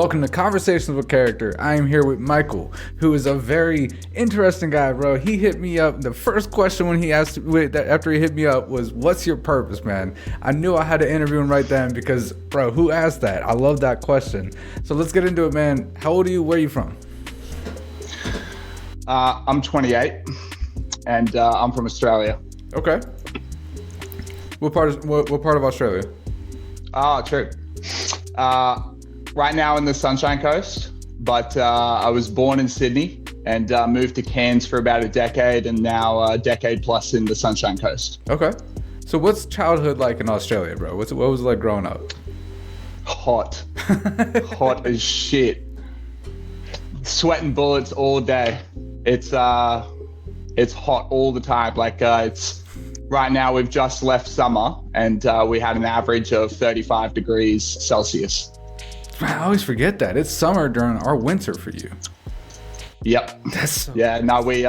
Welcome to Conversations with Character. I am here with Michael, who is a very interesting guy, bro. He hit me up. The first question when he asked after he hit me up was, "What's your purpose, man?" I knew I had to interview him right then because, bro, who asked that? I love that question. So let's get into it, man. How old are you? Where are you from? I'm 28, and I'm from Australia. Okay. What part of Australia? True. Right now in the Sunshine Coast, but I was born in Sydney and moved to Cairns for about a decade, and now a decade plus in the Sunshine Coast. Okay. So what's childhood like in Australia, bro? What was it like growing up? Hot. Hot as shit. Sweating bullets all day. It's hot all the time. It's right now we've just left summer, and we had an average of 35 degrees Celsius. Man, I always forget that it's summer during our winter for you. Yep. That's so we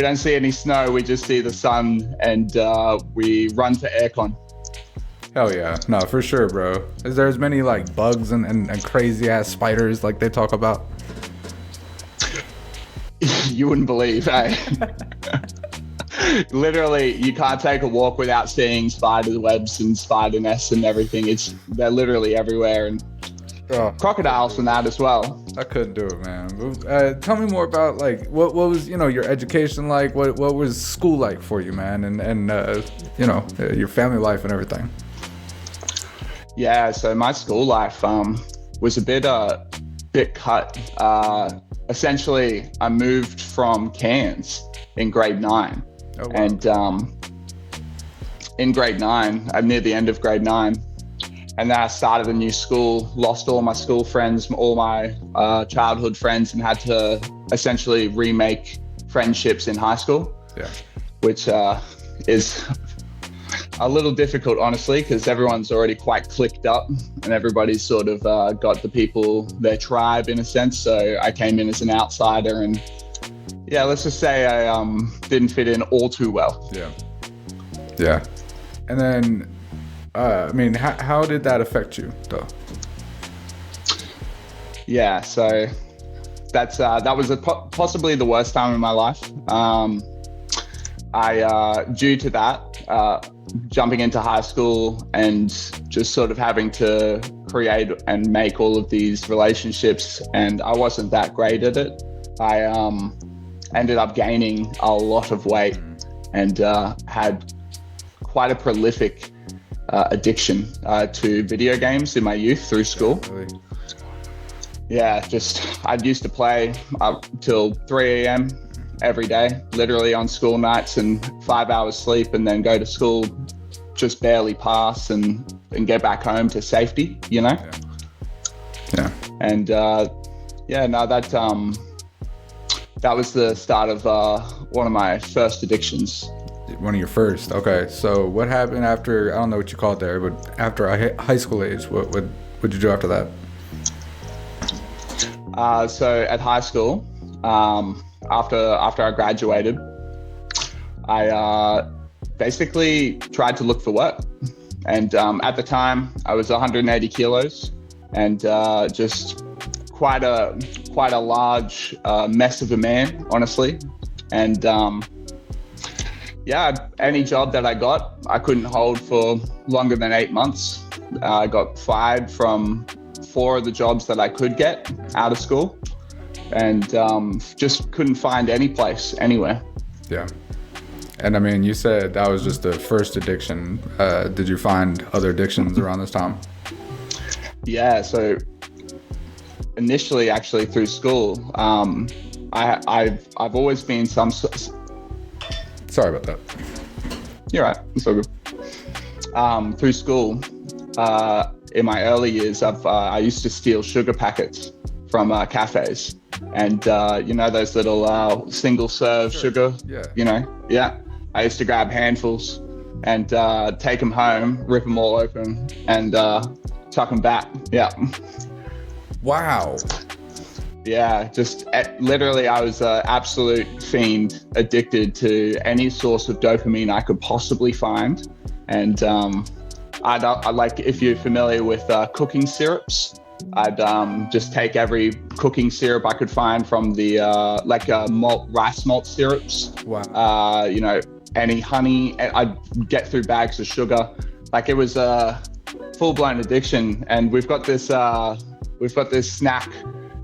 don't see any snow. We just see the sun, and we run to aircon. Hell yeah. No, for sure, bro. Is there as many like bugs and crazy ass spiders like they talk about? You wouldn't believe, eh? Literally, you can't take a walk without seeing spider webs and spider nests and everything. They're literally everywhere, and crocodiles and that as well. I couldn't do it, man. Tell me more about like what was your education like? What was school like for you, man? And your family life and everything. Yeah, so my school life was a bit cut. Essentially, I moved from Cairns in grade 9. Oh, wow. And in grade 9, I'm near the end of grade 9, and then I started a new school, lost all my school friends, all my childhood friends, and had to essentially remake friendships in high school. Yeah. Which is a little difficult, honestly, because everyone's already quite clicked up and everybody's sort of got the people, their tribe in a sense. So I came in as an outsider, and yeah, let's just say I didn't fit in all too well. Yeah. And then, how did that affect you, though? Yeah, so that was possibly the worst time in my life. Due to that, jumping into high school and just sort of having to create and make all of these relationships, and I wasn't that great at it. I ended up gaining a lot of weight and had quite a prolific addiction to video games in my youth through school. Really? Yeah, I'd used to play up till 3 a.m. every day, literally on school nights, and 5 hours sleep, and then go to school, just barely pass and get back home to safety, Yeah. And that was the start of one of my first addictions. One of your first. Okay. So what happened after, I don't know what you call it there, but after high school age, what did you do after that? So at high school, after I graduated, I basically tried to look for work. And at the time, I was 180 kilos and just quite a large mess of a man, honestly. And any job that I got, I couldn't hold for longer than 8 months. I got fired from 4 of the jobs that I could get out of school, and just couldn't find any place anywhere. Yeah. And you said that was just the first addiction. Did you find other addictions around this time? Yeah, so initially, actually through school, I've always been some. Sorry about that. You're right. It's all good. Through school, in my early years, I used to steal sugar packets from cafes, and those little single serve sugar. Yeah. I used to grab handfuls and take them home, rip them all open, and tuck them back. Yeah. Wow. Yeah, literally, I was an absolute fiend, addicted to any source of dopamine I could possibly find. And I like, if you're familiar with cooking syrups, I'd just take every cooking syrup I could find from the rice malt syrups. Wow. Any honey. I'd get through bags of sugar. Like, it was a full-blown addiction. And we've got this snack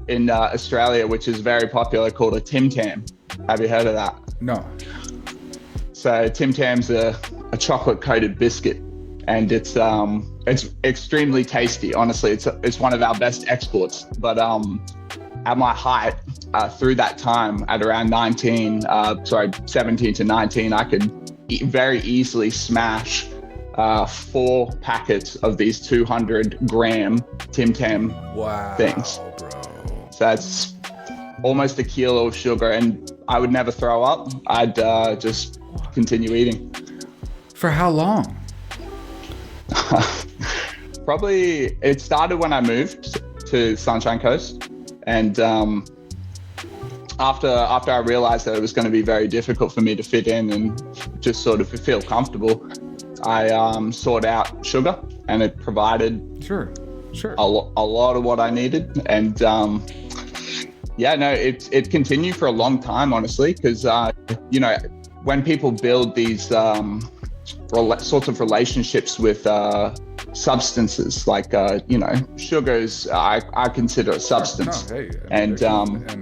in Australia, which is very popular, called a Tim Tam. Have you heard of that? No. So Tim Tam's a chocolate-coated biscuit, and it's extremely tasty. Honestly, it's one of our best exports. But at my height, through that time, at around 17 to 19, I could very easily smash 4 packets of these 200-gram Tim Tam things. Bro. So that's almost a kilo of sugar, and I would never throw up. I'd just continue eating. For how long? Probably, it started when I moved to Sunshine Coast, and after I realized that it was going to be very difficult for me to fit in and just sort of feel comfortable, I sought out sugar, and it provided Sure. a lot of what I needed. And it continued for a long time, honestly, because when people build these sorts of relationships with substances, like sugars, I consider a substance. No, hey, an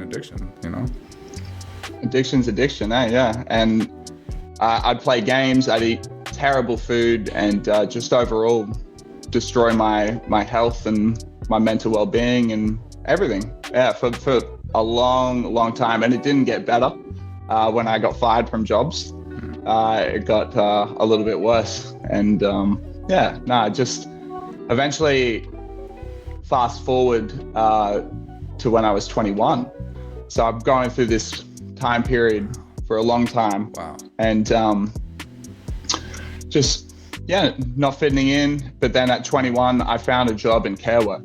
addiction, Addiction's addiction, yeah. And I'd play games, I'd eat terrible food, and just overall destroy my health and my mental well-being and everything. Yeah, for a long time. And it didn't get better when I got fired from jobs. It got a little bit worse. And just eventually fast forward to when I was 21. So I'm going through this time period for a long time. Wow. And not fitting in. But then at 21, I found a job in care work.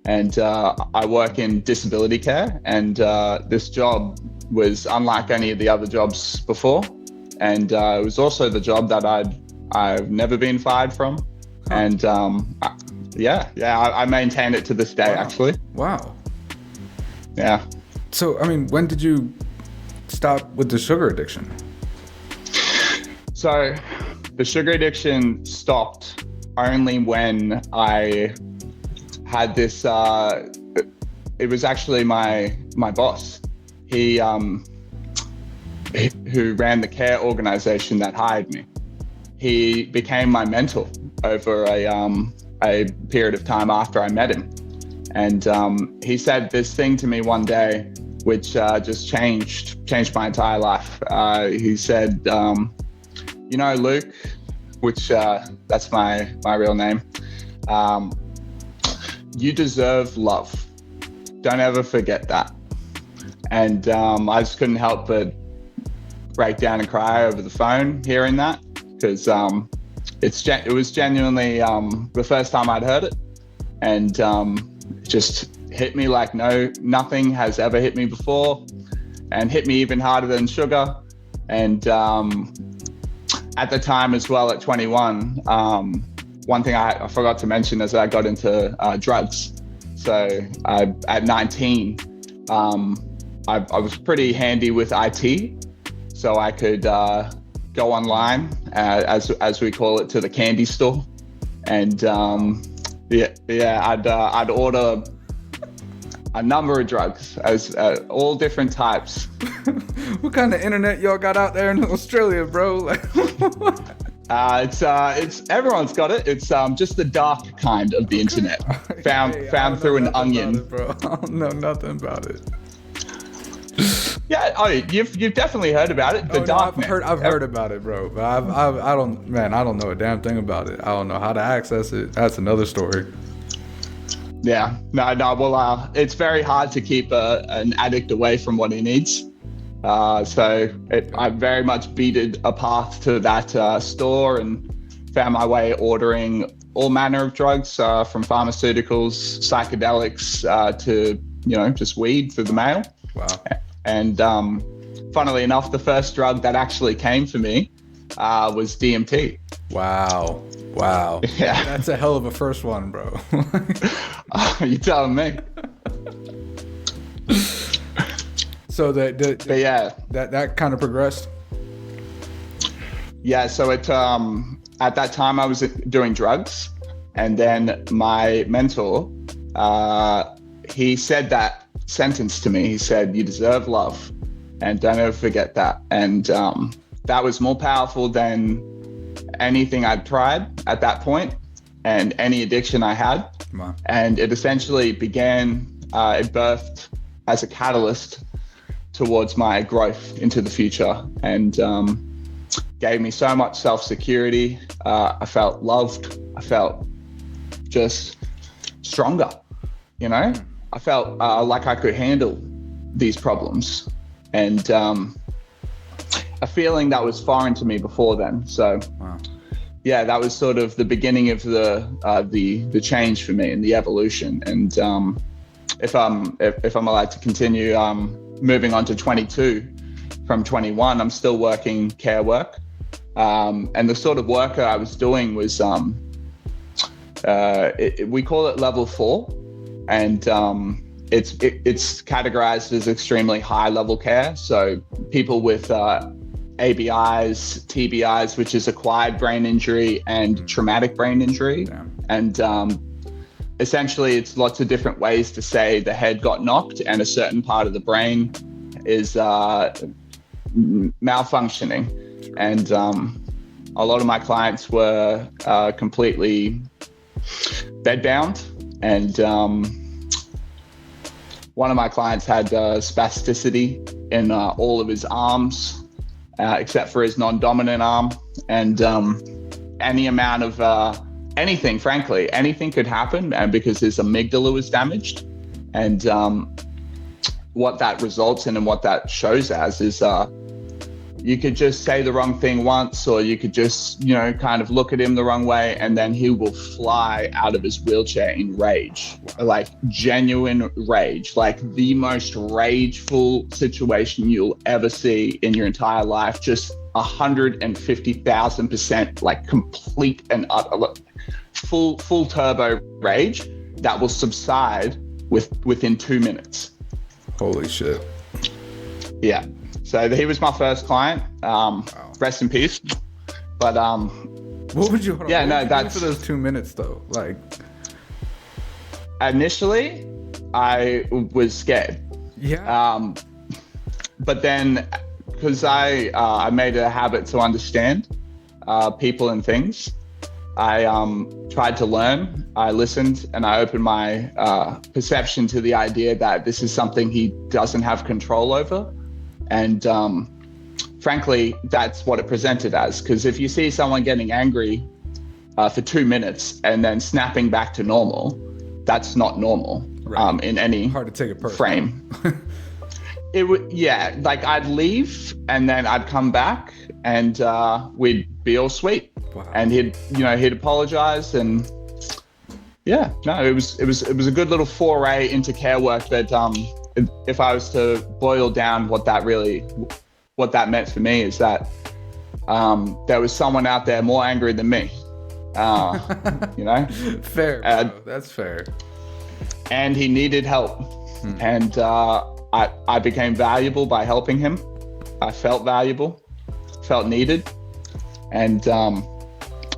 And I work in disability care. And this job was unlike any of the other jobs before. And it was also the job that I've never been fired from. Huh. And I maintain it to this day, actually. Wow. Yeah. So, I mean, when did you stop with the sugar addiction? So the sugar addiction stopped only when I had this, it was actually my boss. He, who ran the care organization that hired me. He became my mentor over a period of time after I met him. And he said this thing to me one day, which just changed my entire life. He said, Luke, which that's my real name, you deserve love. Don't ever forget that. And I just couldn't help but break down and cry over the phone hearing that, because it was genuinely the first time I'd heard it, and it just hit me like nothing has ever hit me before, and hit me even harder than sugar. And at the time as well, at 21, one thing I forgot to mention is that I got into drugs. So at 19, I was pretty handy with IT, so I could go online, as we call it, to the candy store, and I'd order a number of drugs, as all different types. What kind of internet y'all got out there in Australia, bro? It's everyone's got it. It's just the dark kind of the internet, found through an onion. Bro, I don't know nothing about it. Yeah, you've definitely heard about it. The dark net. I've heard about it, bro. But I don't know a damn thing about it. I don't know how to access it. That's another story. Yeah, no. Well, it's very hard to keep an addict away from what he needs. I very much beat a path to that store and found my way ordering all manner of drugs, from pharmaceuticals, psychedelics, to just weed through the mail. Wow. And funnily enough, the first drug that actually came for me was DMT. Wow. Wow. Yeah. That's a hell of a first one, bro. You telling me? So But yeah. that kind of progressed. Yeah, so at that time I was doing drugs, and then my mentor, he said that sentence to me. He said, "You deserve love, and don't ever forget that." And that was more powerful than anything I'd tried at that point, and any addiction I had. Wow. And it essentially began, it birthed as a catalyst towards my growth into the future, and gave me so much self-security. I felt loved. I felt just stronger, you know? I felt like I could handle these problems, and a feeling that was foreign to me before then. So Wow. yeah, that was sort of the beginning of the change for me and the evolution. And if I'm allowed to continue, moving on to 22, from 21, I'm still working care work. And the sort of work I was doing was, we call it level 4, and it's categorized as extremely high level care. So people with ABIs, TBIs, which is acquired brain injury, and traumatic brain injury. Damn. And essentially it's lots of different ways to say the head got knocked and a certain part of the brain is malfunctioning. And a lot of my clients were completely bedbound, and one of my clients had spasticity in all of his arms, except for his non-dominant arm. And any amount of anything, frankly, anything could happen, and because his amygdala was damaged. And what that results in and what that shows as is you could just say the wrong thing once, or you could just, kind of look at him the wrong way, and then he will fly out of his wheelchair in rage, like genuine rage, like the most rageful situation you'll ever see in your entire life. Just 150,000%, like complete and utter, full turbo rage that will subside within 2 minutes. Holy shit. Yeah. So he was my first client. Wow. Rest in peace. But what would you? Hold on, yeah, what no, would you that's do for those 2 minutes though. Like initially, I was scared. Yeah. But then, because I made it a habit to understand people and things, I tried to learn. I listened, and I opened my perception to the idea that this is something he doesn't have control over. And frankly, that's what it presented as. Because if you see someone getting angry for 2 minutes and then snapping back to normal, that's not normal. Right. In any hard to take it personally. frame. It would, yeah, like I'd leave and then I'd come back, and we'd be all sweet. Wow. And he'd apologize, and yeah, no, it was a good little foray into care work. That if I was to boil down what that meant for me, is that there was someone out there more angry than me. Fair, bro. That's fair. And he needed help. And I became valuable by helping him. I felt valuable, felt needed. And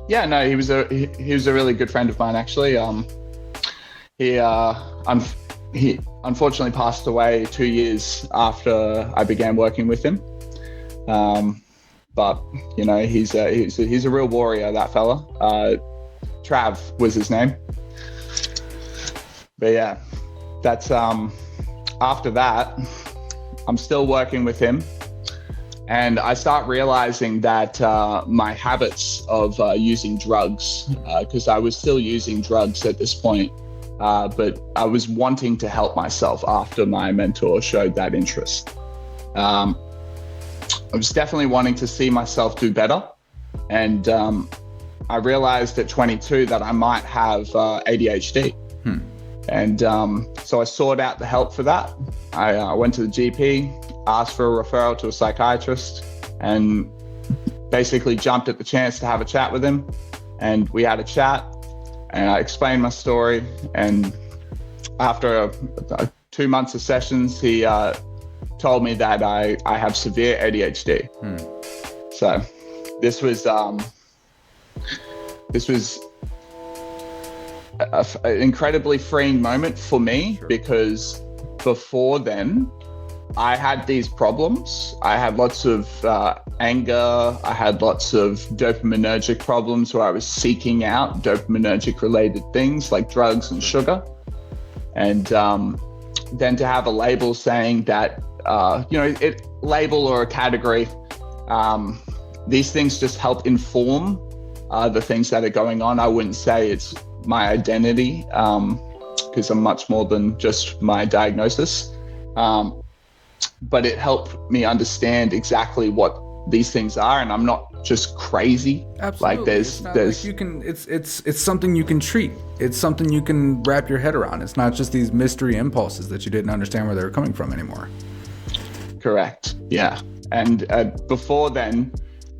yeah, no, he was a really good friend of mine, actually. He unfortunately passed away 2 years after I began working with him. But he's a real warrior, that fella. Trav was his name. But yeah, that's after that, I'm still working with him. And I start realizing that my habits of using drugs, because I was still using drugs at this point, but I was wanting to help myself after my mentor showed that interest. I was definitely wanting to see myself do better. And I realized at 22 that I might have ADHD. And so I sought out the help for that. I went to the GP, asked for a referral to a psychiatrist, and basically jumped at the chance to have a chat with him, and we had a chat, and I explained my story. And after 2 months of sessions, he told me that I have severe ADHD. So this was an incredibly freeing moment for me, because before then I had these problems. I had lots of anger. I had lots of dopaminergic problems where I was seeking out dopaminergic related things like drugs and sugar. And then to have a label saying that, label or a category, these things just help inform the things that are going on. I wouldn't say it's my identity, because I'm much more than just my diagnosis. But it helped me understand exactly what these things are, and I'm not just crazy. Absolutely. Like there's like you can, it's something you can treat. It's something you can wrap your head around. It's not just these mystery impulses that you didn't understand where they were coming from anymore. Correct. Yeah. And before then,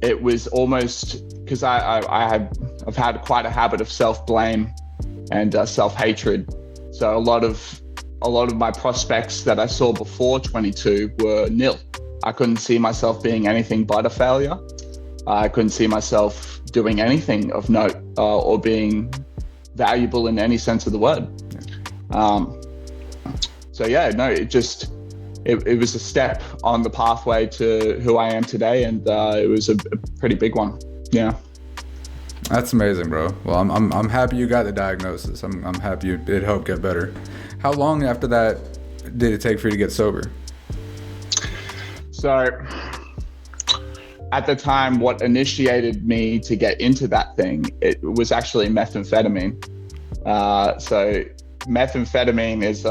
it was almost, because I've had quite a habit of self-blame and self-hatred. So a lot of my prospects that I saw before 22 were nil. I couldn't see myself being anything but a failure. I couldn't see myself doing anything of note or being valuable in any sense of the word. It was a step on the pathway to who I am today, and it was a pretty big one. Yeah. That's amazing, bro. Well, I'm happy you got the diagnosis. I'm happy it helped get better. How long after that did it take for you to get sober? So at the time, what initiated me to get into that thing, it was actually methamphetamine. So methamphetamine is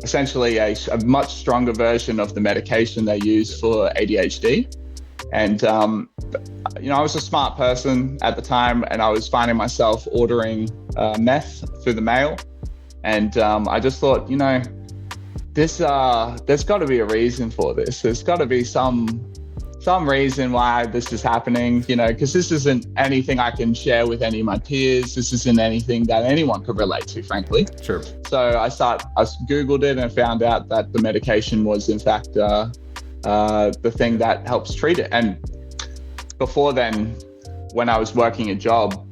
essentially a much stronger version of the medication they use for ADHD. And, I was a smart person at the time, and I was finding myself ordering meth through the mail. And I just thought, there's got to be a reason for this. There's got to be some reason why this is happening, because this isn't anything I can share with any of my peers. This isn't anything that anyone could relate to, frankly. Sure. So I Googled it and found out that the medication was, in fact, the thing that helps treat it. And before then, when I was working a job,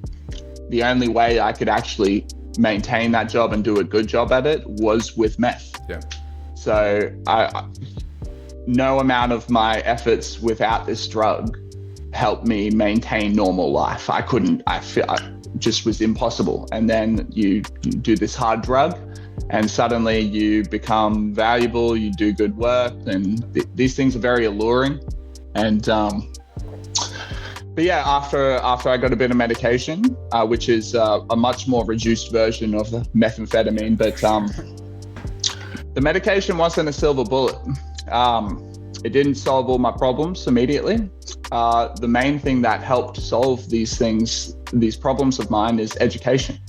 the only way I could actually maintain that job and do a good job at it was with meth. Yeah. So no amount of my efforts without this drug helped me maintain normal life. I just was impossible. And then you do this hard drug, and suddenly you become valuable, you do good work, and these things are very alluring. And but yeah, after I got a bit of medication, which is a much more reduced version of the methamphetamine, but the medication wasn't a silver bullet. It didn't solve all my problems immediately. The main thing that helped solve these problems of mine, is education.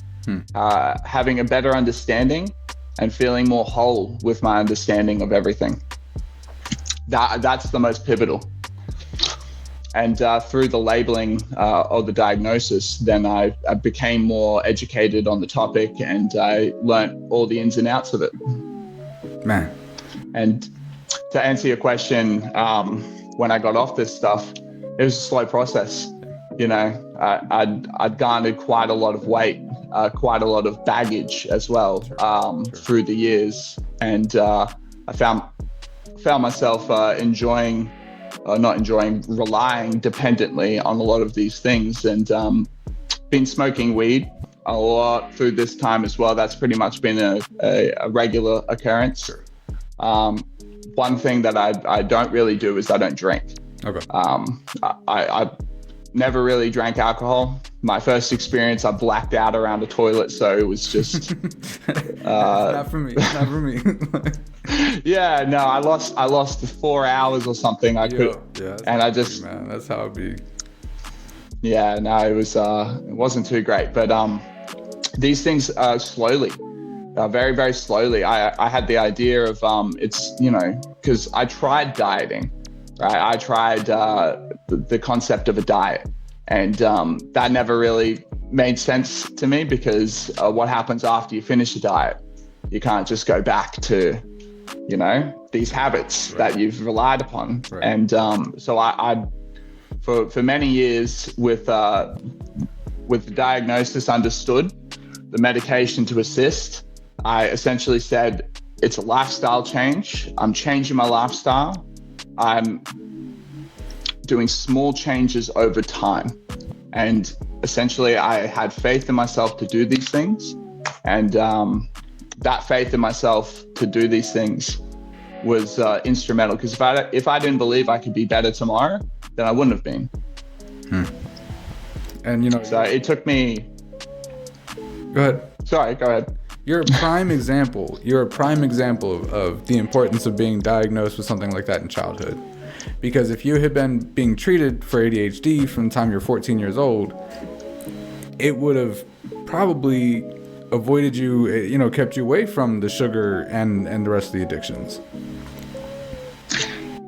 Having a better understanding and feeling more whole with my understanding of everything. That's the most pivotal. And through the labeling or the diagnosis, then I became more educated on the topic, and I learnt all the ins and outs of it. Man. And to answer your question, when I got off this stuff, it was a slow process. I'd garnered quite a lot of weight, quite a lot of baggage as well, through the years. And I found myself relying dependently on a lot of these things, and been smoking weed a lot through this time as well. That's pretty much been a regular occurrence. One thing that I don't really do is I don't drink. Okay. I never really drank alcohol. My first experience, I blacked out around a toilet, so it was just not for me. Yeah, no, I lost 4 hours or something. Yeah, and I just, man, that's how it be. Yeah, no, it wasn't too great, but these things slowly, very, very slowly. I had the idea of because I tried dieting, right? I tried the concept of a diet. And that never really made sense to me, because what happens after you finish a diet? You can't just go back to, these habits that you've relied upon. Right. And so I for many years with the diagnosis understood, the medication to assist, I essentially said, it's a lifestyle change. I'm changing my lifestyle. I'm doing small changes over time. And essentially I had faith in myself to do these things. And that faith in myself to do these things was instrumental, because if I didn't believe I could be better tomorrow, then I wouldn't have been. And so it took me. Go ahead. Sorry, go ahead. You're a prime example. You're a prime example of the importance of being diagnosed with something like that in childhood. Because if you had been being treated for ADHD from the time you're 14 years old, it would have probably avoided you, kept you away from the sugar and the rest of the addictions.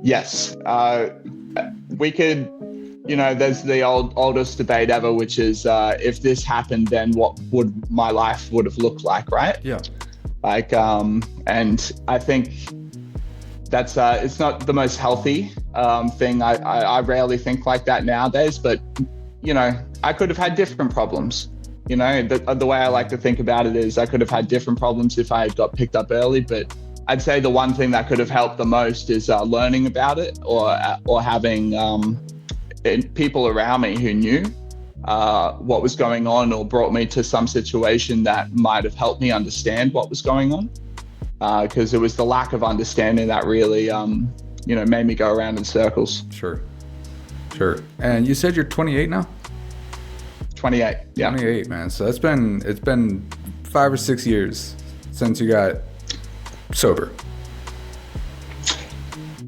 Yes. We could, there's the oldest debate ever, which is if this happened, then what would my life would have looked like, right? Yeah. And I think that's it's not the most healthy thing. I rarely think like that nowadays, but I could have had different problems. The way I like to think about it is I could have had different problems if I had got picked up early, but I'd say the one thing that could have helped the most is learning about it, or having people around me who knew what was going on, or brought me to some situation that might have helped me understand what was going on. Because it was the lack of understanding that really, made me go around in circles. Sure. And you said you're 28 now? 28, yeah. 28, man. So it's been 5 or 6 years since you got sober.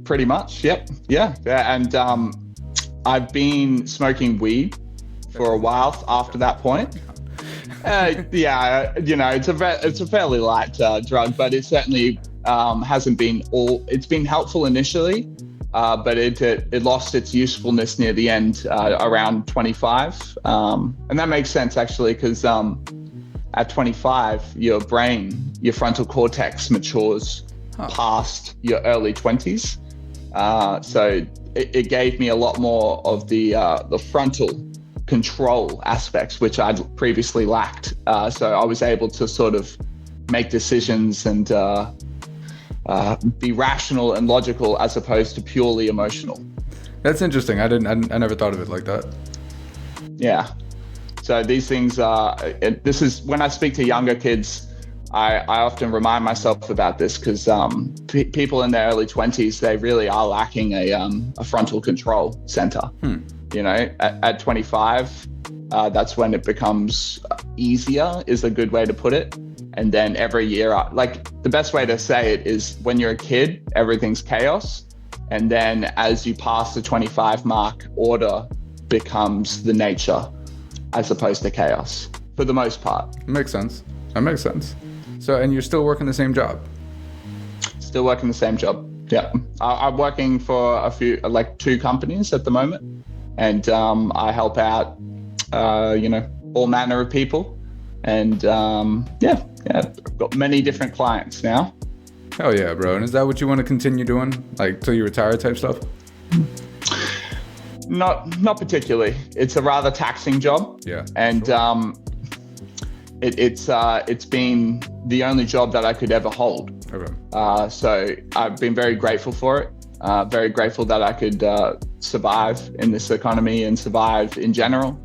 Pretty much, yep. Yeah. And I've been smoking weed for a while after that point. It's a fairly light drug, but it certainly hasn't been it's been helpful initially, but it lost its usefulness near the end, around 25. And that makes sense actually, because at 25, your brain, your frontal cortex matures past your early 20s. So it gave me a lot more of the frontal control aspects, which I'd previously lacked. So I was able to sort of make decisions and be rational and logical as opposed to purely emotional. That's interesting. I never thought of it like that. Yeah. So these things this is when I speak to younger kids, I often remind myself about this, because people in their early 20s, they really are lacking a frontal control center. At 25, that's when it becomes easier, is a good way to put it. And then every year, the best way to say it is, when you're a kid, everything's chaos. And then as you pass the 25 mark, order becomes the nature as opposed to chaos, for the most part. Makes sense. That makes sense. So, and you're still working the same job? Still working the same job. Yeah. I'm working for 2 companies at the moment. And I help out, all manner of people. And I've got many different clients now. Hell yeah, bro. And is that what you want to continue doing, till you retire type stuff? Not particularly. It's a rather taxing job. Yeah. And sure. It's been the only job that I could ever hold. Okay. So I've been very grateful for it. Very grateful that I could survive in this economy and survive in general.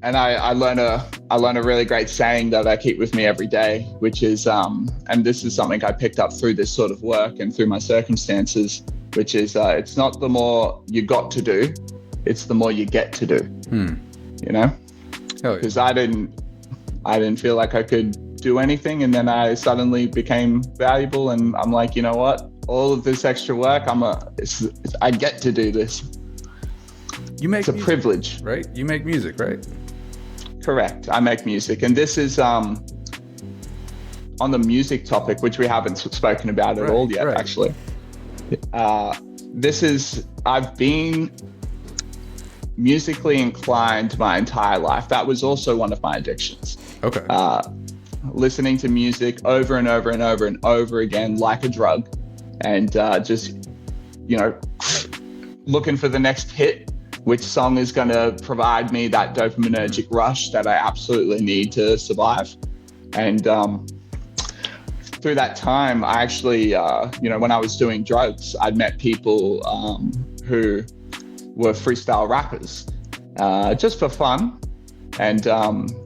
And I learn a really great saying that I keep with me every day, which is, and this is something I picked up through this sort of work and through my circumstances, which is, it's not the more you got to do, it's the more you get to do. Because I didn't feel like I could do anything, and then I suddenly became valuable, and I'm like, you know what? All of this extra work, I get to do this. It's a privilege, right? You make music, right? Correct. I make music, and this is on the music topic, which we haven't spoken about at all yet, actually. I've been musically inclined my entire life. That was also one of my addictions. Okay. Listening to music over and over and over and over again, like a drug, and just, looking for the next hit. Which song is going to provide me that dopaminergic rush that I absolutely need to survive? And through that time, I actually, when I was doing drugs, I'd met people who were freestyle rappers, just for fun. And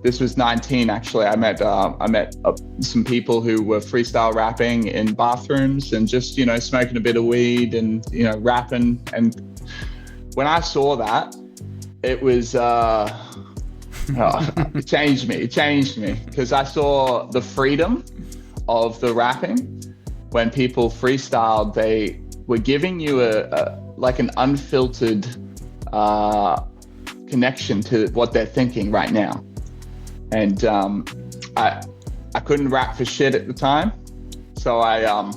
this was 19, actually. I met some people who were freestyle rapping in bathrooms and just, smoking a bit of weed and, rapping. And when I saw that, it was, it changed me because I saw the freedom of the rapping. When people freestyled, they were giving you like an unfiltered connection to what they're thinking right now. And I couldn't rap for shit at the time. So I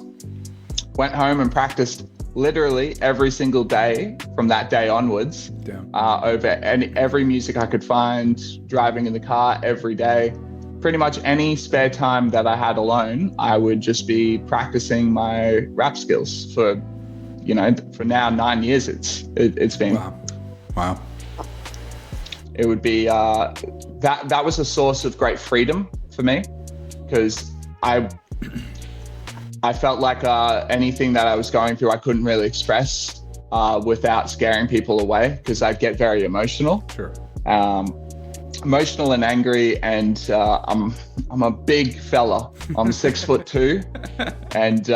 went home and practiced literally every single day from that day onwards, over every music I could find, driving in the car every day. Pretty much any spare time that I had alone, I would just be practicing my rap skills for now 9 years. It's been. Wow. It would be that was a source of great freedom for me, because I felt like anything that I was going through, I couldn't really express without scaring people away, because I'd get very emotional. Sure. Emotional and angry, and I'm a big fella. I'm 6'2", and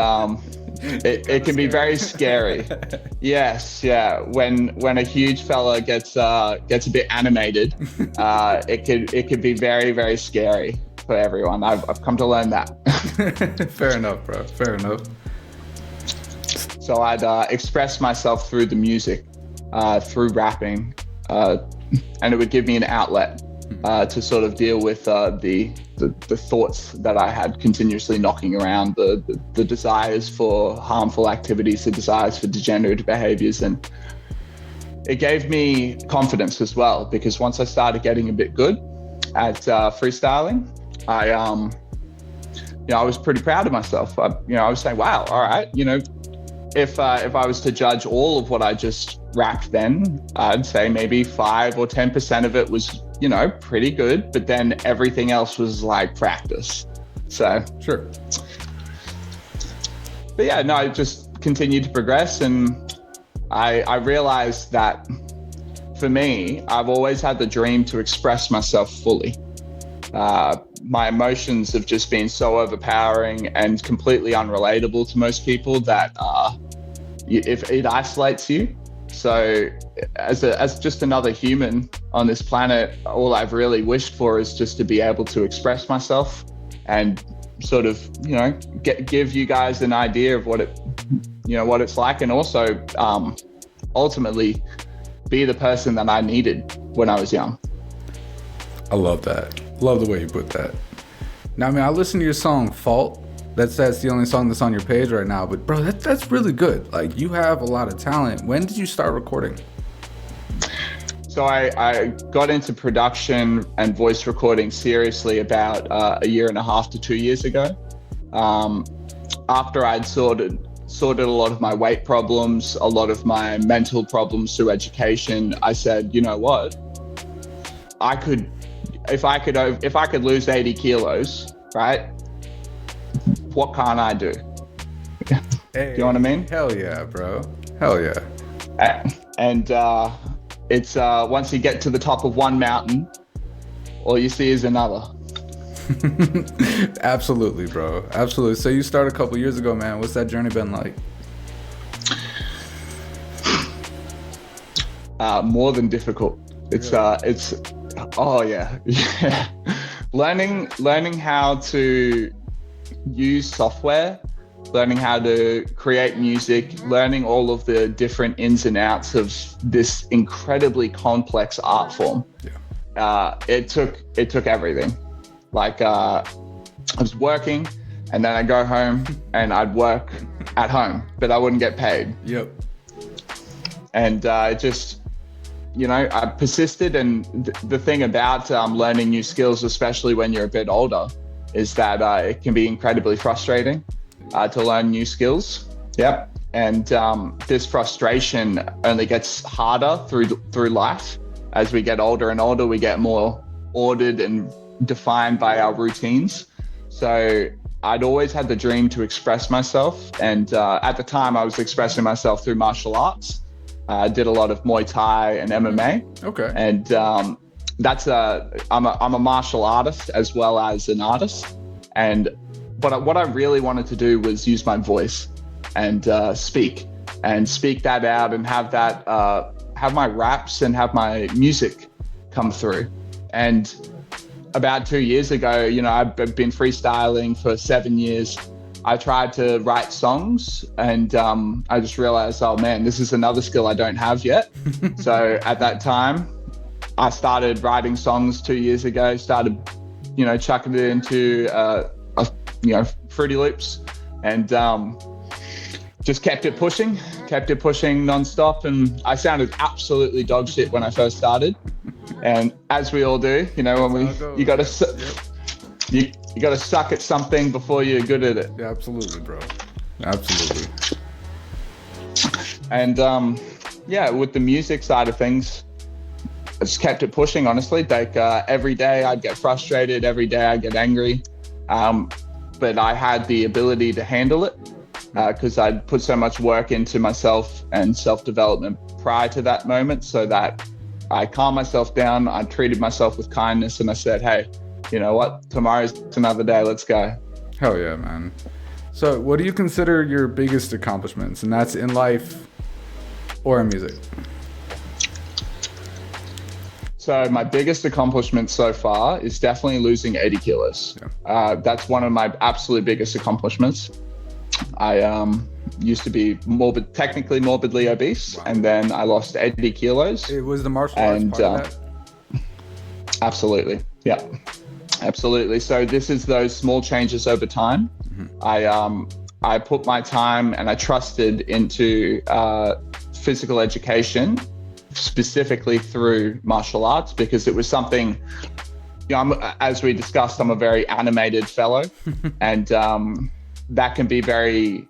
it can be very scary. Yes, yeah. When a huge fella gets a bit animated, it could be very, very scary for everyone. I've come to learn that. Fair enough, bro. Fair enough. So I'd express myself through the music, through rapping, and it would give me an outlet to sort of deal with the thoughts that I had continuously knocking around, the desires for harmful activities, the desires for degenerative behaviors. And it gave me confidence as well, because once I started getting a bit good at freestyling, I was pretty proud of myself. I was saying, wow, all right, if I was to judge all of what I just rapped then, I'd say maybe 5 or 10% of it was, pretty good, but then everything else was like practice. So sure. But yeah, no, I just continued to progress, and I realized that for me, I've always had the dream to express myself fully. My emotions have just been so overpowering and completely unrelatable to most people that if it isolates you. So as just another human on this planet, all I've really wished for is just to be able to express myself and sort of, give you guys an idea of what it's like, and also ultimately be the person that I needed when I was young. I love that. Love the way you put that. Now, I listened to your song Fault. That's the only song that's on your page right now, but bro, that's really good. Like, you have a lot of talent. When did you start recording? So I got into production and voice recording seriously about 1.5 to 2 years ago. After I'd sorted a lot of my weight problems, a lot of my mental problems through education, I said, you know what? If I could lose 80 kilos, right? What can't I do? Hey, do you know what I mean? Hell yeah, bro. Hell yeah. And it's once you get to the top of one mountain, all you see is another. Absolutely, bro. Absolutely. So you started a couple years ago, man. What's that journey been like? More than difficult. It's oh yeah. Yeah. Learning how to use software, learning how to create music, learning all of the different ins and outs of this incredibly complex art form. Yeah. It took everything. Like I was working, and then I'd go home and I'd work at home, but I wouldn't get paid. Yep. And just, I persisted. And the thing about learning new skills, especially when you're a bit older, is that it can be incredibly frustrating to learn new skills. Yep. And this frustration only gets harder through life. As we get older and older, we get more ordered and defined by our routines. So I'd always had the dream to express myself. And at the time, I was expressing myself through martial arts. I did a lot of Muay Thai and MMA. Okay. And I'm a martial artist as well as an artist. But what I really wanted to do was use my voice and speak that out and have that have my raps and have my music come through. And about 2 years ago, I've been freestyling for 7 years. I tried to write songs, and I just realized, oh man, this is another skill I don't have yet. So at that time, I started writing songs 2 years ago, started, chucking it into, Fruity Loops, and just kept it pushing nonstop. And I sounded absolutely dog shit when I first started. And as we all do, when you got to, you got to suck at something before you're good at it. Yeah, absolutely, bro. Absolutely. And with the music side of things, I just kept it pushing, honestly. Like every day I'd get frustrated, every day I'd get angry. But I had the ability to handle it because I'd put so much work into myself and self-development prior to that moment, so that I calmed myself down. I treated myself with kindness, and I said, hey, you know what? Tomorrow's another day. Let's go. Hell yeah, man. So what do you consider your biggest accomplishments? And that's in life or in music? So my biggest accomplishment so far is definitely losing 80 kilos. Yeah. That's one of my absolute biggest accomplishments. I used to be technically morbidly obese. Wow. And then I lost 80 kilos. It was the martial arts part of that? Absolutely. Yeah, absolutely. So this is those small changes over time. Mm-hmm. I put my time and I trusted into physical education, specifically through martial arts, because it was something, as we discussed, I'm a very animated fellow. And that can be very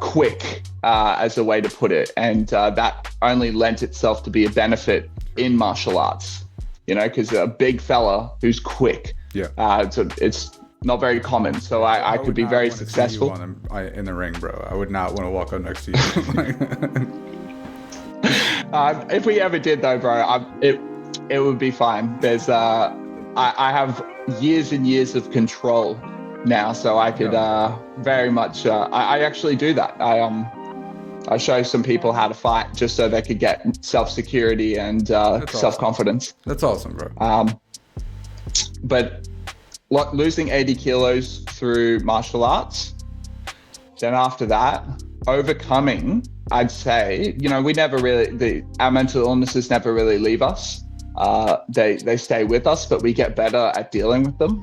quick as a way to put it. And that only lent itself to be a benefit in martial arts, because a big fella who's quick, it's not very common. So I could be very successful. In the ring, bro. I would not want to walk up next to you. If we ever did though, bro, it would be fine. There's I have years and years of control now, so I could very much I actually do that. I show some people how to fight just so they could get self-security and self-confidence. That's awesome, bro. But losing 80 kilos through martial arts, then after that, overcoming, I'd say, we never really, our mental illnesses never really leave us. They stay with us, but we get better at dealing with them.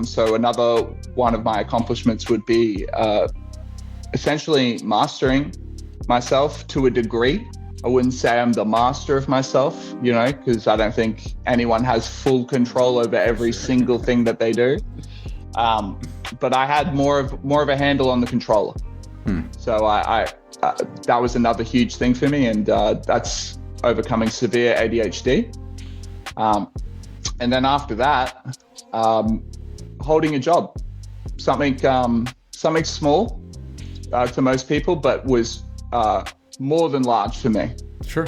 So another one of my accomplishments would be essentially mastering myself to a degree. I wouldn't say I'm the master of myself, because I don't think anyone has full control over every single thing that they do. But I had more of a handle on the controller. So I that was another huge thing for me, and that's overcoming severe ADHD. And then after that, holding a job, something small to most people, but was more than large for me. Sure.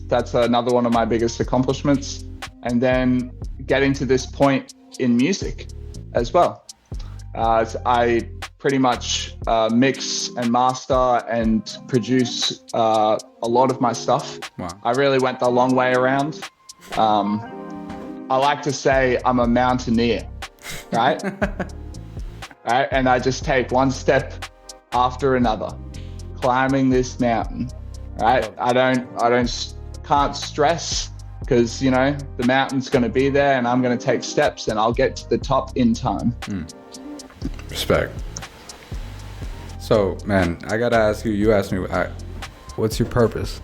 That's another one of my biggest accomplishments. And then getting to this point in music as well. I pretty much mix and master and produce a lot of my stuff. Wow. I really went the long way around. I like to say I'm a mountaineer, right? Right? And I just take one step after another, climbing this mountain, right? Can't stress, because the mountain's going to be there, and I'm going to take steps, and I'll get to the top in time. Respect. So, man, I gotta ask you. You asked me. What's your purpose?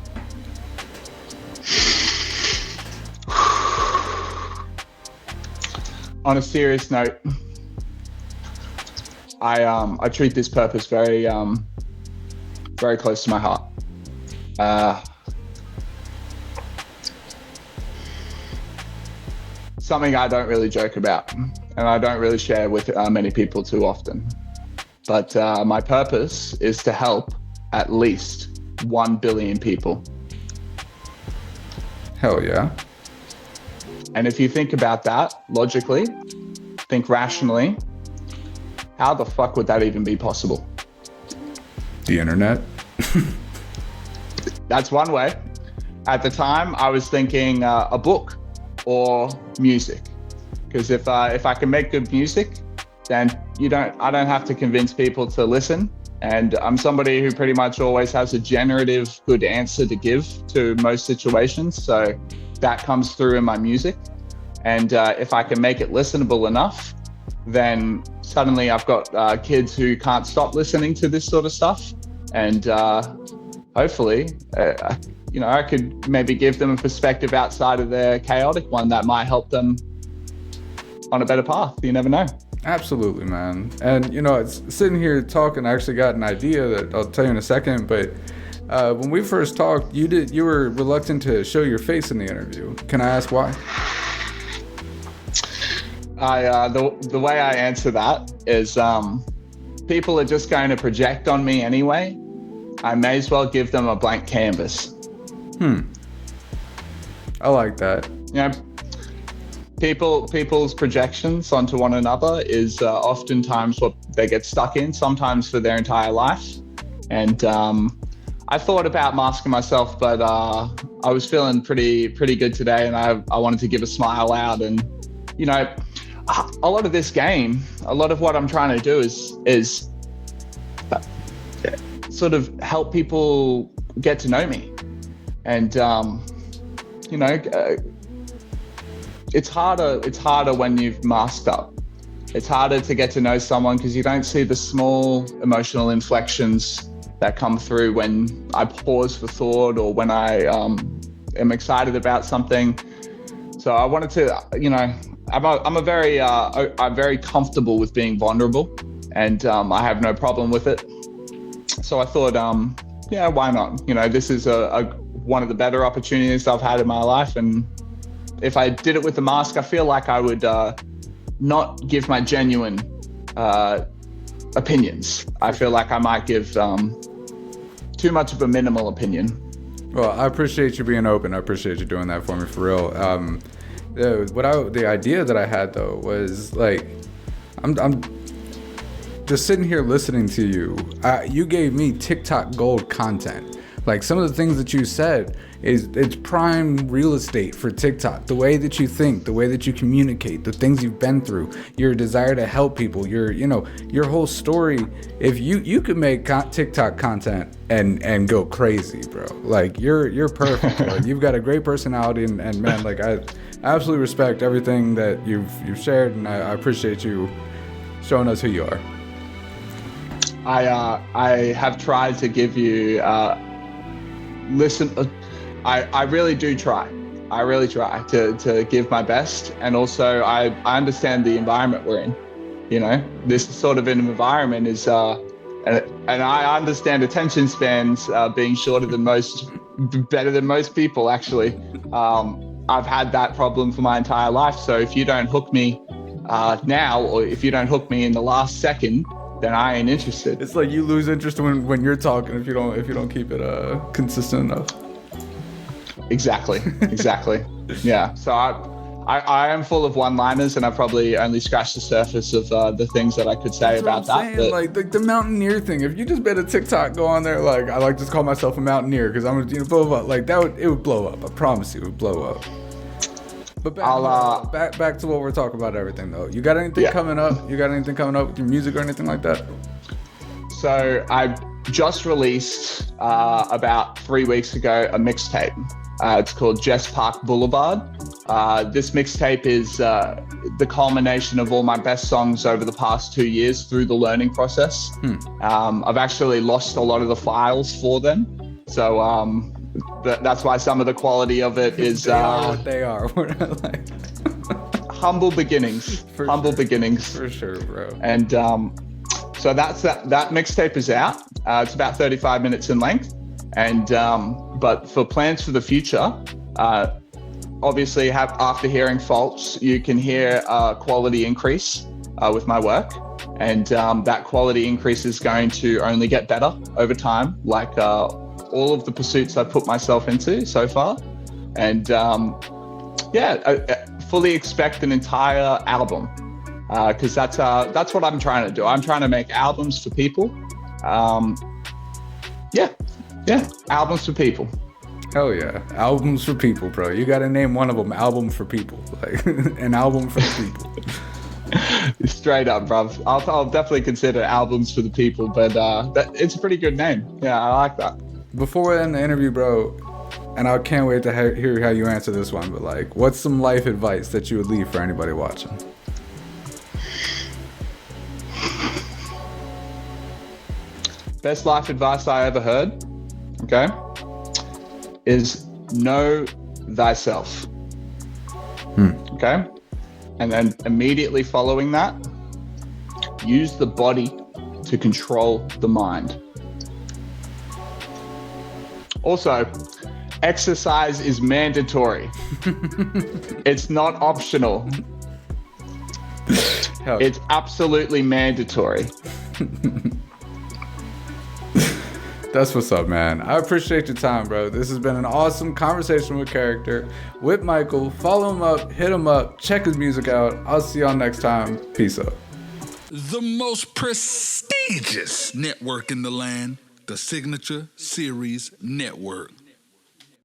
On a serious note, I treat this purpose very very close to my heart. Something I don't really joke about, and I don't really share with many people too often. But my purpose is to help at least 1 billion people. Hell yeah. And if you think about that logically, think rationally, how the fuck would that even be possible? The internet. That's one way. At the time, I was thinking a book or music, because if I can make good music, then I don't have to convince people to listen. And I'm somebody who pretty much always has a generative good answer to give to most situations. So that comes through in my music. And if I can make it listenable enough, then suddenly I've got kids who can't stop listening to this sort of stuff. And hopefully, I could maybe give them a perspective outside of their chaotic one that might help them on a better path. You never know. Absolutely, man. And it's sitting here talking, I actually got an idea that I'll tell you in a second, but when we first talked, you were reluctant to show your face in the interview. Can I ask why? The way I answer that is people are just going to project on me anyway. I may as well give them a blank canvas. I like that. People's projections onto one another is oftentimes what they get stuck in, sometimes for their entire life. And I thought about masking myself, but I was feeling pretty good today, and I wanted to give a smile out. And a lot of this game, a lot of what I'm trying to do is sort of help people get to know me. And it's harder when you've masked up. It's harder to get to know someone because you don't see the small emotional inflections that come through when I pause for thought or when I am excited about something. So I wanted to, I'm very comfortable with being vulnerable, and I have no problem with it. So I thought, why not? This is one of the better opportunities I've had in my life, and if I did it with a mask, I feel like I would not give my genuine opinions. I feel like I might give too much of a minimal opinion. Well, I appreciate you being open. I appreciate you doing that for me, for real. The idea that I had though was like, I'm just sitting here listening to you. You gave me TikTok gold content. Like some of the things that you said it's prime real estate for TikTok. The way that you think, the way that you communicate, the things you've been through, your desire to help people, your whole story. If you could make TikTok content and go crazy, bro. Like you're perfect, bro. You've got a great personality, and man, like I absolutely respect everything that you've shared, and I appreciate you showing us who you are. I have tried to give you listen. I really do try. I really try to give my best, and also I understand the environment we're in. This sort of an environment is and I understand attention spans being shorter than better than most people actually. I've had that problem for my entire life. So if you don't hook me now, or if you don't hook me in the last second, then I ain't interested. It's like you lose interest when you're talking if you don't keep it consistent enough. Exactly. Yeah. So I am full of one-liners, and I probably only scratched the surface of the things that I could say about that. But like the mountaineer thing. If you just made a TikTok, go on there. Like I like to call myself a mountaineer because I'm blah blah. Like it would blow up. I promise you, it would blow up. But back to what we're talking about. Everything though. You got anything coming up? You got anything coming up with your music or anything like that? So I just released about 3 weeks ago a mixtape. It's called Jess Park Boulevard. This mixtape is the culmination of all my best songs over the past 2 years through the learning process. I've actually lost a lot of the files for them. So that's why some of the quality of it is they are what they are. humble beginnings. Beginnings. For sure, bro. And so that's that mixtape is out. It's about 35 minutes in length. And but for plans for the future, obviously after hearing Faults, you can hear a quality increase with my work. And that quality increase is going to only get better over time, like all of the pursuits I've put myself into so far. And fully expect an entire album, because that's what I'm trying to do. I'm trying to make albums for people. Albums for people. Hell yeah, albums for people, bro. You gotta name one of them album for people, like an album for the people. Straight up, bruv. I'll definitely consider albums for the people, but it's a pretty good name. Yeah, I like that. Before we end the interview, bro, and I can't wait to hear how you answer this one, but like, what's some life advice that you would leave for anybody watching? Best life advice I ever heard, okay, is know thyself. Okay? And then immediately following that, use the body to control the mind. Also, exercise is mandatory. It's not optional. It's absolutely mandatory. That's what's up, man. I appreciate your time, bro. This has been an awesome conversation with Character, with Michael. Follow him up, hit him up, check his music out. I'll see y'all next time. Peace out. The most prestigious network in the land, the Signature Series Network.